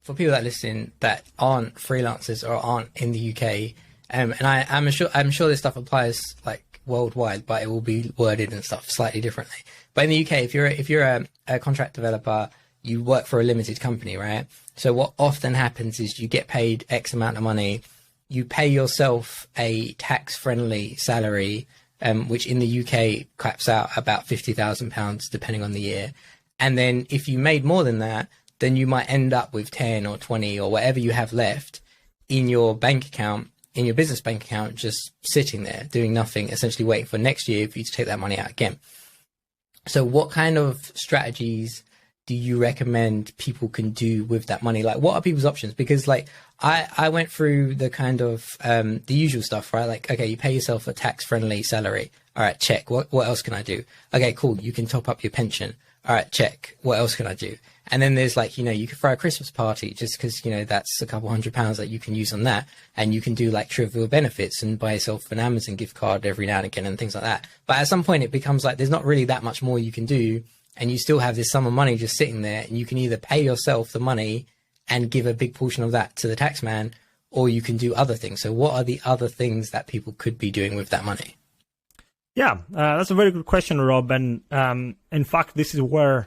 for people that listen that aren't freelancers or aren't in the UK, and I'm sure this stuff applies like worldwide, but it will be worded and stuff slightly differently. But in the UK, if you're a contract developer, you work for a limited company, right? So what often happens is you get paid X amount of money, you pay yourself a tax-friendly salary, which in the UK caps out about £50,000 depending on the year. And then if you made more than that, then you might end up with 10 or 20 or whatever you have left in your bank account, in your business bank account, just sitting there doing nothing, essentially waiting for next year for you to take that money out again. So what kind of strategies do you recommend people can do with that money? Like, what are people's options? Because like I went through the kind of the usual stuff, right? Like, okay, you pay yourself a tax-friendly salary. All right, check. What else can I do? Okay, cool. You can top up your pension. All right, check. What else can I do? And then there's like, you can throw a Christmas party just because, that's a couple £100 that you can use on that. And you can do like trivial benefits and buy yourself an Amazon gift card every now and again and things like that. But at some point it becomes like, there's not really that much more you can do. And you still have this sum of money just sitting there, and you can either pay yourself the money and give a big portion of that to the tax man, or you can do other things. So what are the other things that people could be doing with that money? Yeah, that's a very good question, Rob. And in fact, this is where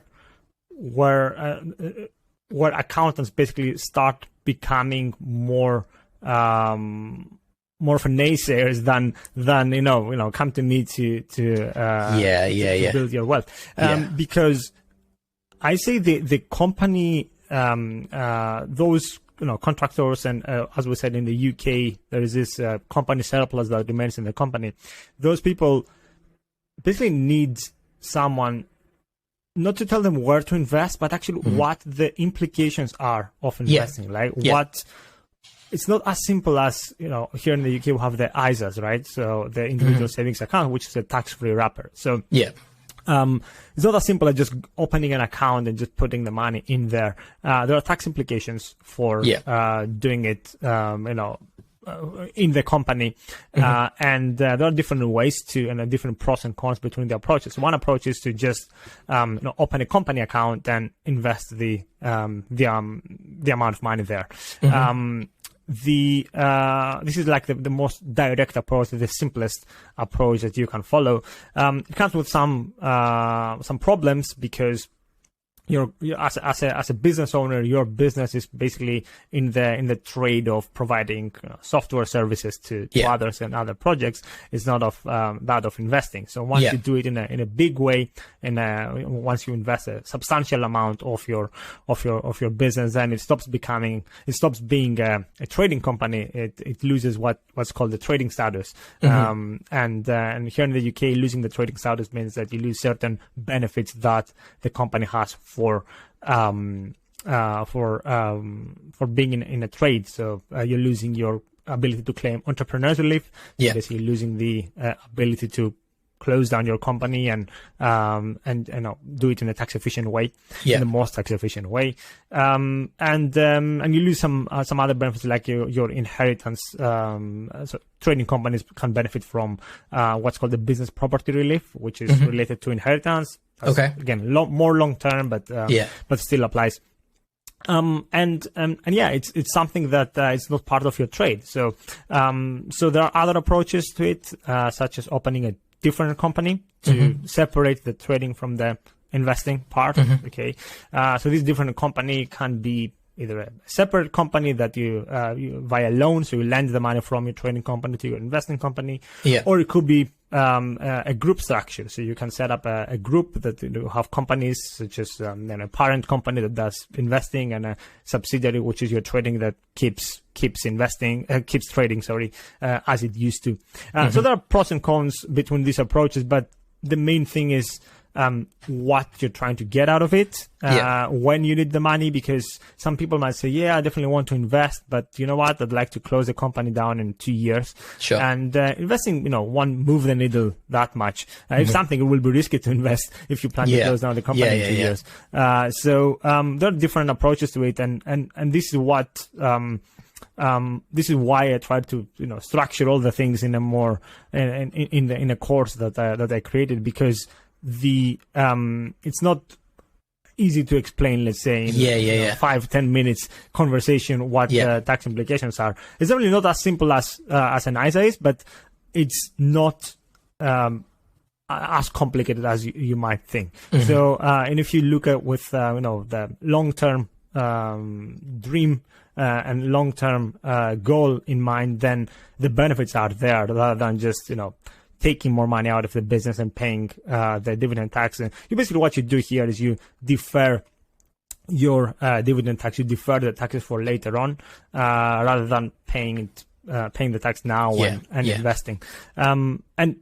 accountants basically start becoming more of a naysayers than come to me to build your wealth. Because I say the company, those contractors, and as we said in the UK, there is this company surplus that remains in the company. Those people basically need someone not to tell them where to invest, but actually what the implications are of investing. It's not as simple as, here in the UK we have the ISAs, right? So the individual savings account, which is a tax-free wrapper. So it's not as simple as just opening an account and just putting the money in there. There are tax implications for doing it, in the company, and there are different ways and different pros and cons between the approaches. One approach is to just open a company account and invest the amount of money there. This is like the most direct approach, the simplest approach that you can follow. It comes with some problems because you're as a business owner, your business is basically in the trade of providing software services to others and other projects. It's not of that of investing. So once you do it in a big way, and once you invest a substantial amount of your business, then it stops being a trading company. It loses what's called the trading status. And here in the UK, losing the trading status means that you lose certain benefits that the company has for being in a trade. So you're losing your ability to claim entrepreneur's relief. So basically losing the ability to close down your company and do it in a tax efficient way, in the most tax efficient way. And you lose some other benefits like your inheritance. So trading companies can benefit from what's called the business property relief, which is related to inheritance. Again, more long term, but still applies. It's something that is not part of your trade. So there are other approaches to it, such as opening a different company to separate the trading from the investing part. So this different company can be either a separate company that you via loan, so you lend the money from your trading company to your investing company, or it could be a group structure. So you can set up a group that have companies such as a parent company that does investing, and a subsidiary, which is your trading, that keeps trading, as it used to. So there are pros and cons between these approaches, but the main thing is what you're trying to get out of it, when you need the money, because some people might say, I definitely want to invest, but you know what, I'd like to close the company down in 2 years. And investing, won't move the needle that much. If something, it will be risky to invest if you plan to close down the company in 2 years. So there are different approaches to it, and this is what this is why I tried to structure all the things in a more in a course that I created, because it's not easy to explain, let's say, in 5-10 minutes conversation what tax implications are. It's definitely not as simple as an ISA is, but it's not as complicated as you might think. So, and if you look at with the long-term dream and long-term goal in mind, then the benefits are there rather than just taking more money out of the business and paying the dividend tax. And basically what you do here is you defer your dividend tax, you defer the taxes for later on rather than paying the tax now and investing. And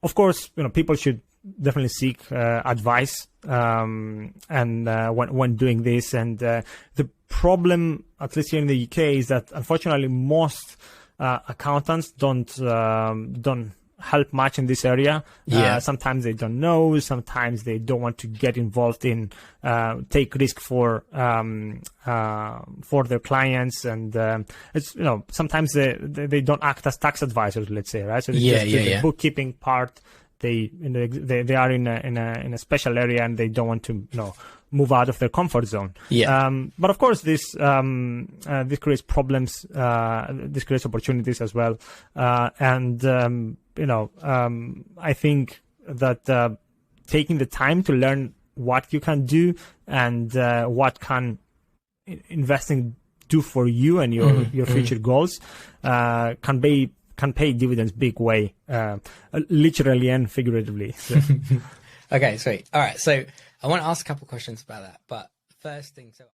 of course, people should definitely seek advice and when doing this. And the problem, at least here in the UK, is that unfortunately most accountants don't help much in this area. Sometimes they don't know. Sometimes they don't want to get involved in take risk for their clients, and it's sometimes they don't act as tax advisors, let's say, right? So they just do the bookkeeping part. They are in a special area, and they don't want to move out of their comfort zone. But of course, this creates problems. This creates opportunities as well, and I think that taking the time to learn what you can do and what can investing do for you and your future goals can pay dividends big way, literally and figuratively. So. Okay, sweet. All right, so I want to ask a couple questions about that, but first thing, so